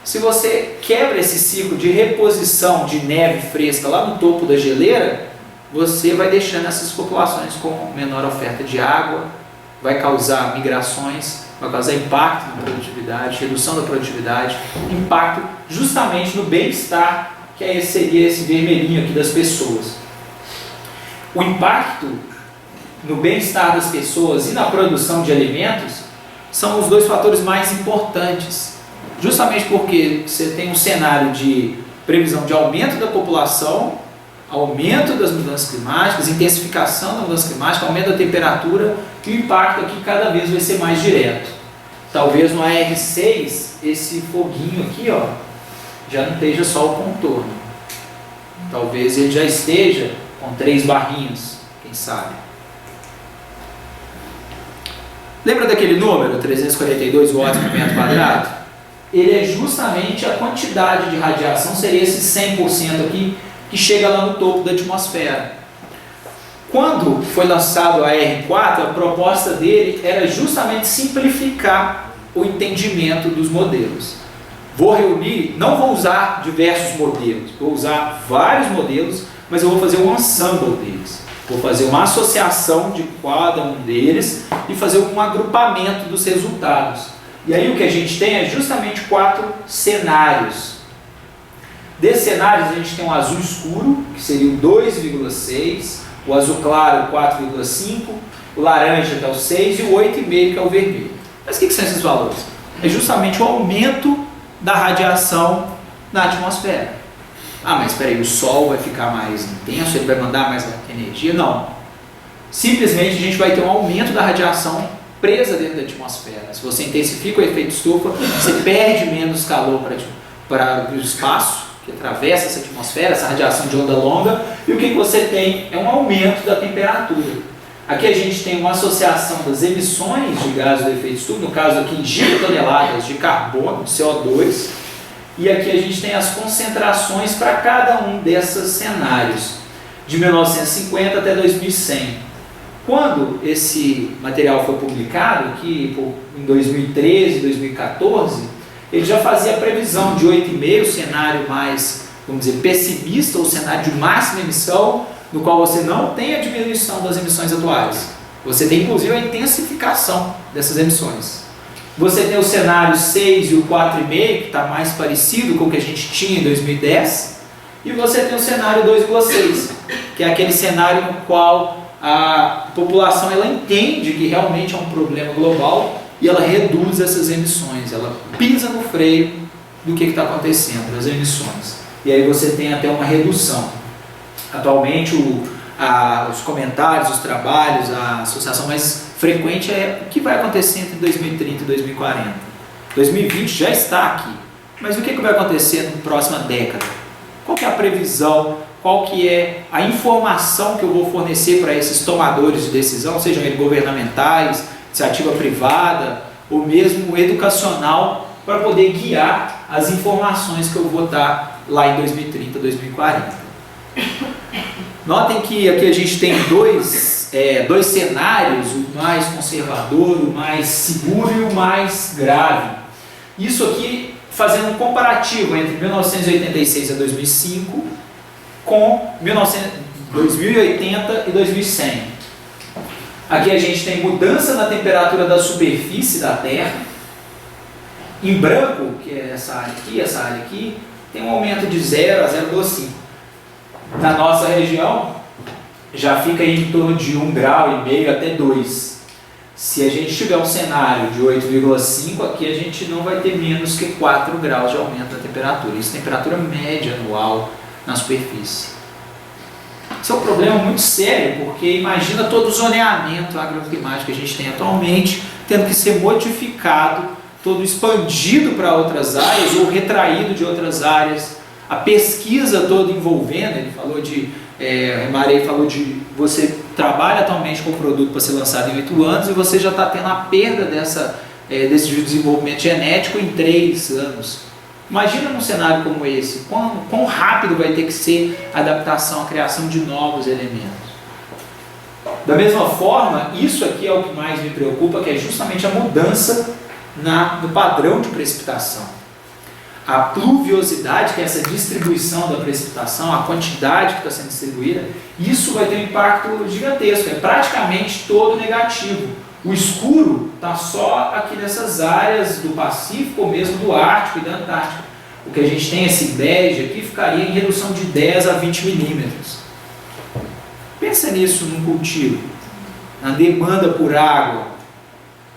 Se você quebra esse ciclo de reposição de neve fresca lá no topo da geleira, você vai deixando essas populações com menor oferta de água, vai causar migrações, vai causar impacto na produtividade, redução da produtividade, impacto justamente no bem-estar, que seria esse vermelhinho aqui das pessoas. O impacto no bem-estar das pessoas e na produção de alimentos são os dois fatores mais importantes, justamente porque você tem um cenário de previsão de aumento da população, aumento das mudanças climáticas, intensificação da mudança climática, aumento da temperatura, e o impacto aqui cada vez vai ser mais direto. Talvez no AR6, esse foguinho aqui, ó, já não esteja só o contorno. Talvez ele já esteja com 3 barrinhos, quem sabe. Lembra daquele número, 342 watts por metro quadrado? Ele é justamente a quantidade de radiação, seria esse 100% aqui, que chega lá no topo da atmosfera. Quando foi lançado a R4, a proposta dele era justamente simplificar o entendimento dos modelos. Vou reunir, não vou usar diversos modelos, vou usar vários modelos, mas eu vou fazer um ensemble deles. Vou fazer uma associação de cada um deles e fazer um agrupamento dos resultados. E aí o que a gente tem é justamente 4 cenários. Desses cenários a gente tem um azul escuro, que seria o 2,6, o azul claro 4,5, o laranja que é o 6 e o 8,5 que é o vermelho. Mas o que são esses valores? É justamente o aumento da radiação na atmosfera. Ah, mas espera aí, o Sol vai ficar mais intenso, ele vai mandar mais energia? Não. Simplesmente a gente vai ter um aumento da radiação presa dentro da atmosfera. Se você intensifica o efeito estufa, você perde menos calor para o espaço, que atravessa essa atmosfera, essa radiação de onda longa, e o que você tem é um aumento da temperatura. Aqui a gente tem uma associação das emissões de gases do efeito estufa, no caso aqui em gigatoneladas de carbono, CO2, e aqui a gente tem as concentrações para cada um desses cenários, de 1950 até 2100. Quando esse material foi publicado, aqui em 2013, 2014, ele já fazia a previsão de 8,5, o cenário mais, vamos dizer, pessimista, ou cenário de máxima emissão, no qual você não tem a diminuição das emissões atuais. Você tem, inclusive, a intensificação dessas emissões. Você tem o cenário 6 e o 4,5, que está mais parecido com o que a gente tinha em 2010, e você tem o cenário 2,6, que é aquele cenário no qual a população ela entende que realmente é um problema global e ela reduz essas emissões, ela pisa no freio do que está acontecendo, das emissões. E aí você tem até uma redução. Atualmente os comentários, os trabalhos, a associação mais frequente é o que vai acontecer entre 2030 e 2040. 2020 já está aqui, mas o que vai acontecer na próxima década? Qual que é a previsão? Qual que é a informação que eu vou fornecer para esses tomadores de decisão, sejam eles governamentais, iniciativa privada ou mesmo educacional, para poder guiar as informações que eu vou dar lá em 2030, 2040. Notem que aqui a gente tem dois dois cenários, o mais conservador, o mais seguro e o mais grave. Isso aqui fazendo um comparativo entre 1986 a 2005 com 2080 e 2100. Aqui a gente tem mudança na temperatura da superfície da Terra. Em branco, que é essa área aqui, tem um aumento de 0 a 0,5. Na nossa região, já fica em torno de 1,5 grau até 2. Se a gente tiver um cenário de 8,5, aqui a gente não vai ter menos que 4 graus de aumento da temperatura. Isso é temperatura média anual na superfície. Isso é um problema muito sério, porque imagina todo o zoneamento agroclimático que a gente tem atualmente, tendo que ser modificado, todo expandido para outras áreas ou retraído de outras áreas. A pesquisa toda envolvendo, ele falou Marei falou de você trabalha atualmente com o produto para ser lançado em 8 anos e você já está tendo a perda desse desenvolvimento genético em 3 anos. Imagina num cenário como esse, quão rápido vai ter que ser a adaptação, a criação de novos elementos. Da mesma forma, isso aqui é o que mais me preocupa, que é justamente a mudança no padrão de precipitação. A pluviosidade, que é essa distribuição da precipitação, a quantidade que está sendo distribuída, isso vai ter um impacto gigantesco, é praticamente todo negativo. O escuro está só aqui nessas áreas do Pacífico ou mesmo do Ártico e da Antártica. O que a gente tem, esse bege aqui, ficaria em redução de 10 a 20 milímetros. Pensa nisso num cultivo, na demanda por água,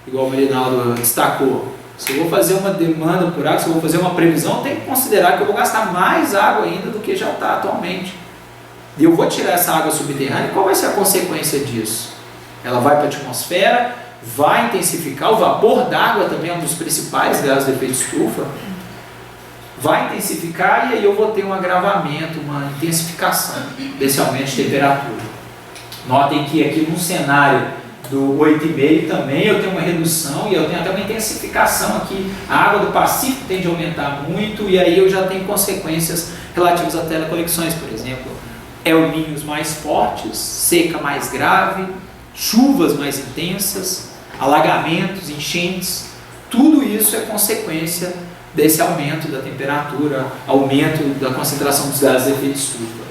igual o Marinaldo destacou. Se eu vou fazer uma demanda por água, se eu vou fazer uma previsão, tem que considerar que eu vou gastar mais água ainda do que já está atualmente. E eu vou tirar essa água subterrânea, e qual vai ser a consequência disso? Ela vai para a atmosfera, vai intensificar, o vapor d'água também é um dos principais gases de efeito estufa, vai intensificar e aí eu vou ter um agravamento, uma intensificação desse aumento de temperatura. Notem que aqui no cenário do 8,5 também eu tenho uma redução e eu tenho até uma intensificação aqui. A água do Pacífico tende a aumentar muito e aí eu já tenho consequências relativas a teleconexões, por exemplo. El Niños mais fortes, seca mais grave, chuvas mais intensas, alagamentos, enchentes. Tudo isso é consequência desse aumento da temperatura, aumento da concentração dos gases de efeito estufa.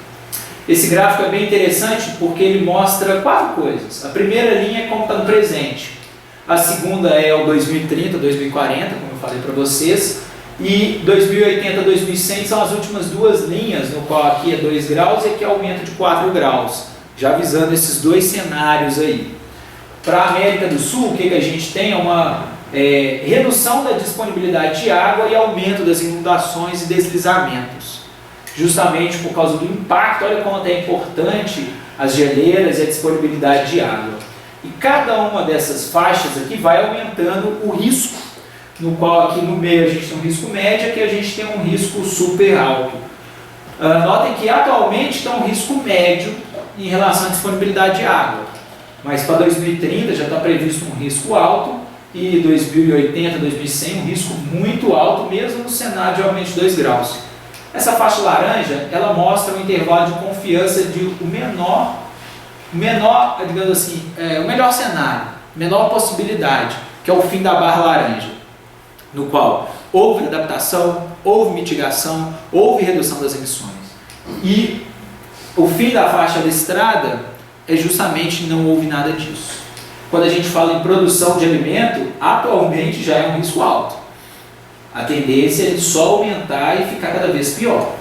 Esse gráfico é bem interessante porque ele mostra 4 coisas. A primeira linha é como está no presente. A segunda é o 2030, 2040, como eu falei para vocês. E 2080, 2100 são as últimas 2 linhas, no qual aqui é 2 graus e aqui é aumento de 4 graus. Já avisando esses 2 cenários aí. Para a América do Sul, o que a gente tem é uma redução da disponibilidade de água e aumento das inundações e deslizamentos. Justamente por causa do impacto, olha como é importante as geleiras e a disponibilidade de água. E cada uma dessas faixas aqui vai aumentando o risco, no qual aqui no meio a gente tem um risco médio, aqui a gente tem um risco super alto. Notem que atualmente está um risco médio em relação à disponibilidade de água, mas para 2030 já está previsto um risco alto e 2080, 2100 um risco muito alto, mesmo no cenário de aumento de 2 graus. Essa faixa laranja, ela mostra um intervalo de confiança de o menor, digamos assim, o melhor cenário, menor possibilidade, que é o fim da barra laranja, no qual houve adaptação, houve mitigação, houve redução das emissões. E o fim da faixa listrada é justamente não houve nada disso. Quando a gente fala em produção de alimento, atualmente já é um risco alto. A tendência é de só aumentar e ficar cada vez pior.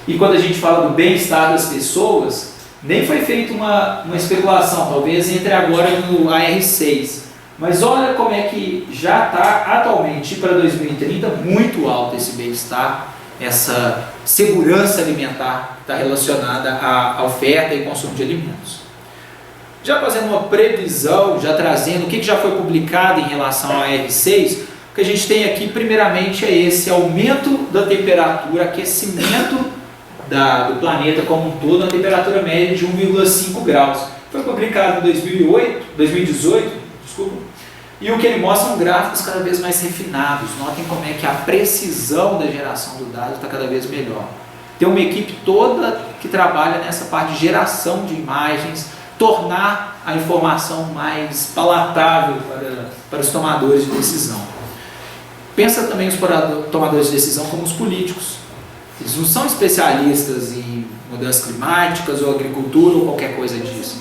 E quando a gente fala do bem-estar das pessoas, nem foi feita uma especulação, talvez entre agora no AR6. Mas olha como é que já está atualmente para 2030 muito alto esse bem-estar, essa segurança alimentar que está relacionada à oferta e consumo de alimentos. Já fazendo uma previsão, já trazendo o que já foi publicado em relação ao AR6, o que a gente tem aqui, primeiramente, é esse aumento da temperatura, aquecimento do planeta como um todo, na temperatura média de 1,5 graus. Foi publicado em 2018, e o que ele mostra são gráficos cada vez mais refinados. Notem como é que a precisão da geração do dado está cada vez melhor. Tem uma equipe toda que trabalha nessa parte de geração de imagens, tornar a informação mais palatável para os tomadores de decisão. Pensa também os tomadores de decisão como os políticos. Eles não são especialistas em mudanças climáticas ou agricultura ou qualquer coisa disso.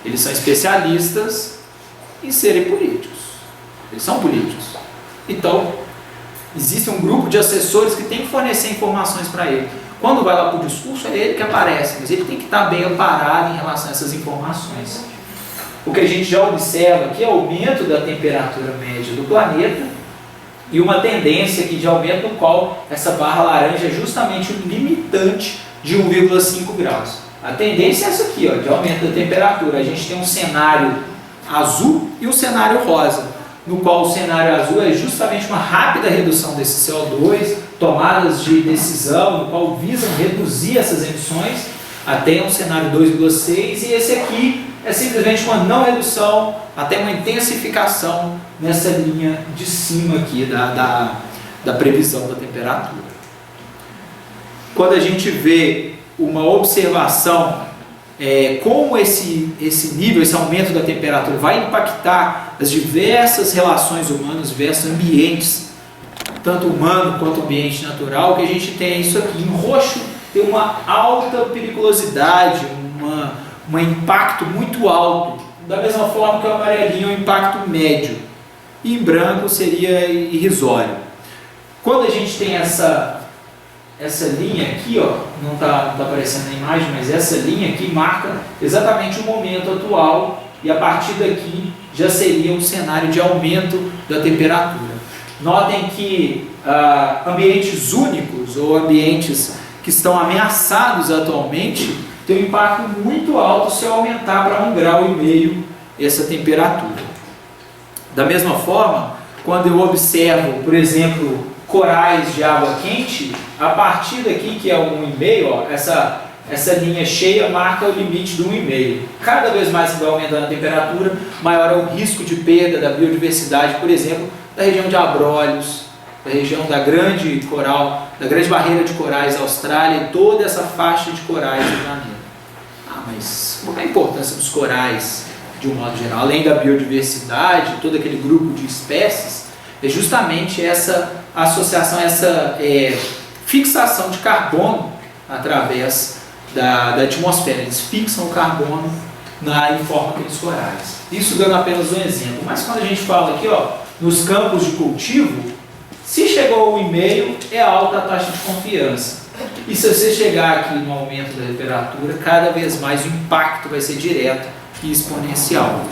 Eles são especialistas em serem políticos. Eles são políticos. Então, existe um grupo de assessores que tem que fornecer informações para ele. Quando vai lá para o discurso, é ele que aparece, mas ele tem que estar bem amparado em relação a essas informações. O que a gente já observa aqui é o aumento da temperatura média do planeta e uma tendência aqui de aumento no qual essa barra laranja é justamente o limitante de 1,5 graus. A tendência é essa aqui, ó, de aumento da temperatura. A gente tem um cenário azul e um cenário rosa, no qual o cenário azul é justamente uma rápida redução desse CO2, tomadas de decisão, no qual visam reduzir essas emissões até um cenário 2,6, e esse aqui é simplesmente uma não redução, até uma intensificação nessa linha de cima aqui da previsão da temperatura. Quando a gente vê uma observação como esse nível, esse aumento da temperatura vai impactar as diversas relações humanas, diversos ambientes, tanto humano quanto ambiente natural, que a gente tem isso aqui. Em roxo tem uma alta periculosidade, um impacto muito alto, da mesma forma que o amarelinho é um impacto médio, e em branco seria irrisório. Quando a gente tem essa linha aqui, ó, não está aparecendo na imagem, mas essa linha aqui marca exatamente o momento atual, e a partir daqui já seria um cenário de aumento da temperatura. Notem que ambientes únicos ou ambientes que estão ameaçados atualmente têm um impacto muito alto se eu aumentar para 1,5 graus essa temperatura. Da mesma forma, quando eu observo, por exemplo, corais de água quente, a partir daqui, que é 1,5, ó, essa linha cheia marca o limite do 1,5. Cada vez mais que vai aumentando a temperatura, maior é o risco de perda da biodiversidade, por exemplo, da região de Abrolhos, da região da grande coral, da grande barreira de corais da Austrália e toda essa faixa de corais do planeta. Mas qual é a importância dos corais de um modo geral? Além da biodiversidade, todo aquele grupo de espécies, é justamente essa associação, essa fixação de carbono através da atmosfera. Eles fixam o carbono em forma daqueles corais. Isso dando apenas um exemplo. Mas quando a gente fala aqui, ó, nos campos de cultivo, se chegou ao 1,5, é alta a taxa de confiança. E se você chegar aqui no aumento da temperatura, cada vez mais o impacto vai ser direto e exponencial.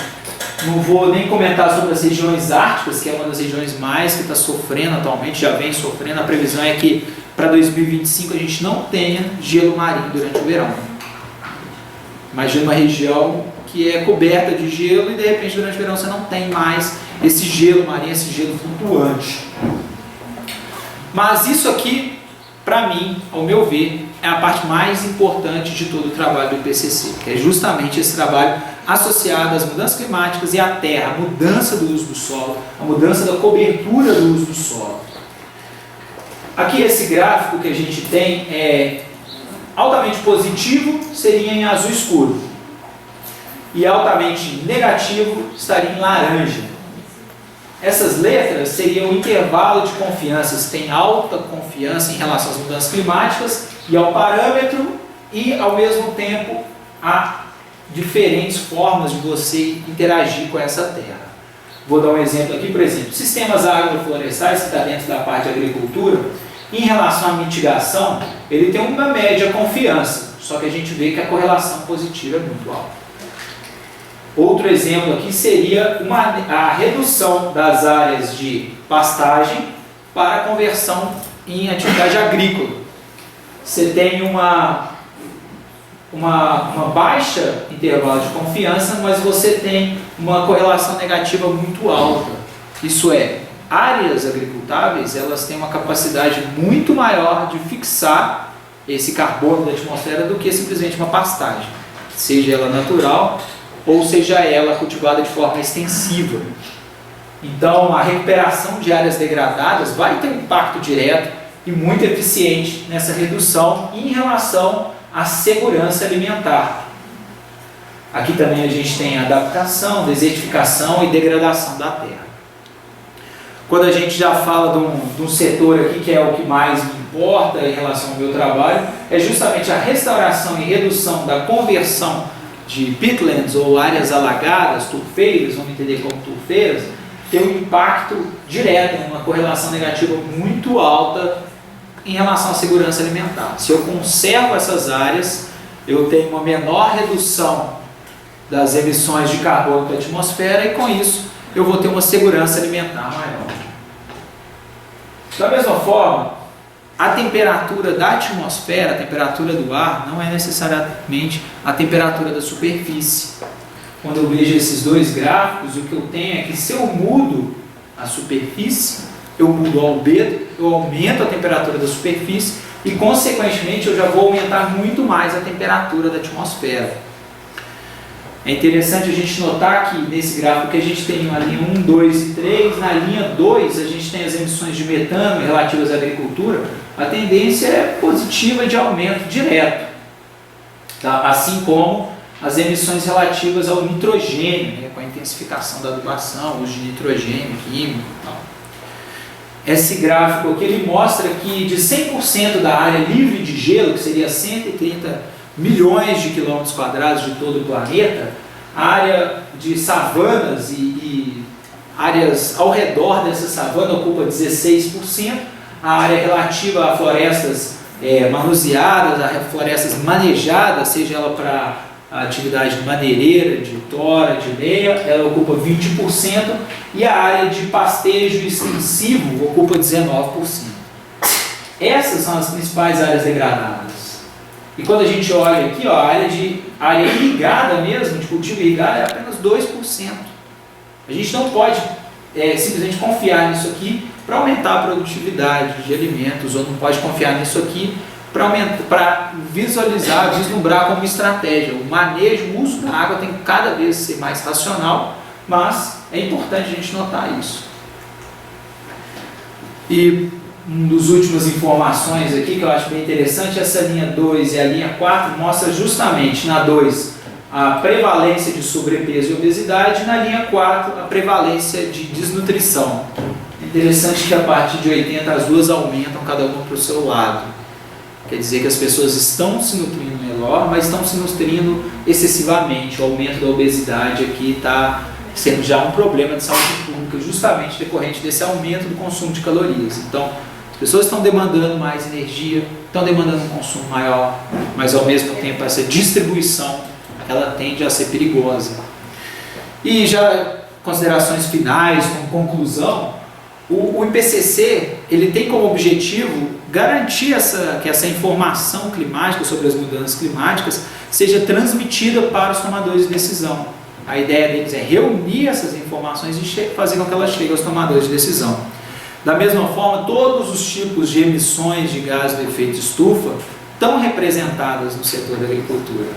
Não vou nem comentar sobre as regiões árticas, que é uma das regiões mais que está sofrendo atualmente, já vem sofrendo. A previsão é que para 2025 a gente não tenha gelo marinho durante o verão. Imagina uma região que é coberta de gelo e de repente durante o verão você não tem mais esse gelo marinho, esse gelo flutuante. Mas isso aqui, para mim, ao meu ver, é a parte mais importante de todo o trabalho do IPCC, que é justamente esse trabalho associado às mudanças climáticas e à terra, a mudança do uso do solo, a mudança da cobertura do uso do solo. Aqui esse gráfico que a gente tem é altamente positivo, seria em azul escuro, e altamente negativo estaria em laranja. Essas letras seriam o intervalo de confiança, se tem alta confiança em relação às mudanças climáticas e ao parâmetro, e ao mesmo tempo há diferentes formas de você interagir com essa terra. Vou dar um exemplo aqui, por exemplo, sistemas agroflorestais, que está dentro da parte de agricultura, em relação à mitigação, ele tem uma média confiança, só que a gente vê que a correlação positiva é muito alta. Outro exemplo aqui seria a redução das áreas de pastagem para a conversão em atividade agrícola. Você tem uma baixa intervalo de confiança, mas você tem uma correlação negativa muito alta. Isso é, áreas agricultáveis, elas têm uma capacidade muito maior de fixar esse carbono da atmosfera do que simplesmente uma pastagem, seja ela natural ou seja ela cultivada de forma extensiva. Então, a recuperação de áreas degradadas vai ter um impacto direto e muito eficiente nessa redução em relação à segurança alimentar. Aqui também a gente tem adaptação, desertificação e degradação da terra. Quando a gente já fala de um setor aqui que é o que mais me importa em relação ao meu trabalho, é justamente a restauração e redução da conversão de peatlands ou áreas alagadas, turfeiras, vamos entender como turfeiras, tem um impacto direto, uma correlação negativa muito alta em relação à segurança alimentar. Se eu conservo essas áreas, eu tenho uma menor redução das emissões de carbono para a atmosfera e com isso eu vou ter uma segurança alimentar maior. Da mesma forma, a temperatura da atmosfera, a temperatura do ar, não é necessariamente a temperatura da superfície. Quando eu vejo esses dois gráficos, o que eu tenho é que se eu mudo a superfície, eu mudo o albedo, eu aumento a temperatura da superfície e, consequentemente, eu já vou aumentar muito mais a temperatura da atmosfera. É interessante a gente notar que nesse gráfico que a gente tem a linha 1, 2 e 3, na linha 2 a gente tem as emissões de metano relativas à agricultura, a tendência é positiva de aumento direto, tá? Assim como as emissões relativas ao nitrogênio, né? Com a intensificação da adubação, uso de nitrogênio químico e tal. Esse gráfico aqui ele mostra que de 100% da área livre de gelo, que seria 130 milhões de quilômetros quadrados de todo o planeta, a área de savanas e áreas ao redor dessa savana ocupa 16%, a área relativa a florestas manuseadas, a florestas manejadas, seja ela para a atividade madeireira, de tora, de lenha, ela ocupa 20%, e a área de pastejo extensivo ocupa 19%. Essas são as principais áreas degradadas. E quando a gente olha aqui, ó, a área irrigada mesmo, de cultivo irrigado, é apenas 2%. A gente não pode simplesmente confiar nisso aqui para aumentar a produtividade de alimentos, ou não pode confiar nisso aqui para visualizar, vislumbrar como estratégia. O manejo, o uso da água tem que cada vez ser mais racional, mas é importante a gente notar isso. E uma das últimas informações aqui que eu acho bem interessante, essa linha 2 e a linha 4 mostra justamente na 2 a prevalência de sobrepeso e obesidade, na linha 4 a prevalência de desnutrição. É interessante que a partir de 80 as duas aumentam cada uma para o seu lado. Quer dizer que as pessoas estão se nutrindo melhor, mas estão se nutrindo excessivamente. O aumento da obesidade aqui está sendo já um problema de saúde pública, justamente decorrente desse aumento do consumo de calorias. Então, as pessoas estão demandando mais energia, estão demandando um consumo maior, mas ao mesmo tempo essa distribuição ela tende a ser perigosa. E já considerações finais, como conclusão, o IPCC ele tem como objetivo garantir que essa informação climática sobre as mudanças climáticas seja transmitida para os tomadores de decisão. A ideia deles é reunir essas informações e fazer com que elas cheguem aos tomadores de decisão. Da mesma forma, todos os tipos de emissões de gases do efeito estufa estão representadas no setor da agricultura.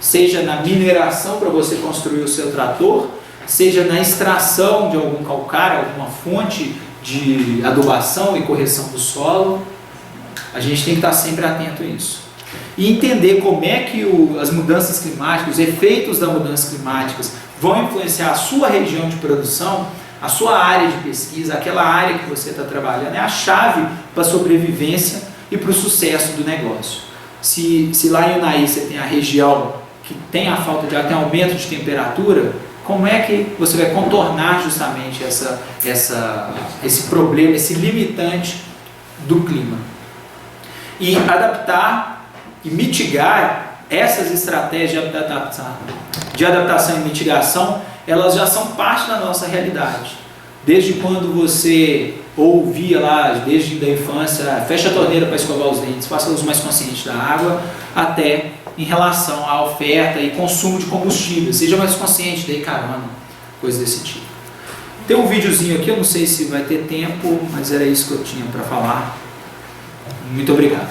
Seja na mineração para você construir o seu trator, seja na extração de algum calcário, alguma fonte de adubação e correção do solo. A gente tem que estar sempre atento a isso. E entender como é que as mudanças climáticas, os efeitos das mudanças climáticas vão influenciar a sua região de produção, a sua área de pesquisa, aquela área que você está trabalhando, é a chave para a sobrevivência e para o sucesso do negócio. Se lá em Unai você tem a região que tem a falta de ar, tem aumento de temperatura, como é que você vai contornar justamente esse problema, esse limitante do clima? E adaptar e mitigar essas estratégias de adaptação e mitigação, elas já são parte da nossa realidade. Desde quando você ouvia lá, desde a infância, fecha a torneira para escovar os dentes, faça uso mais consciente da água, até em relação à oferta e consumo de combustível, seja mais consciente, dê carona, coisa desse tipo. Tem um videozinho aqui, eu não sei se vai ter tempo, mas era isso que eu tinha para falar. Muito obrigado.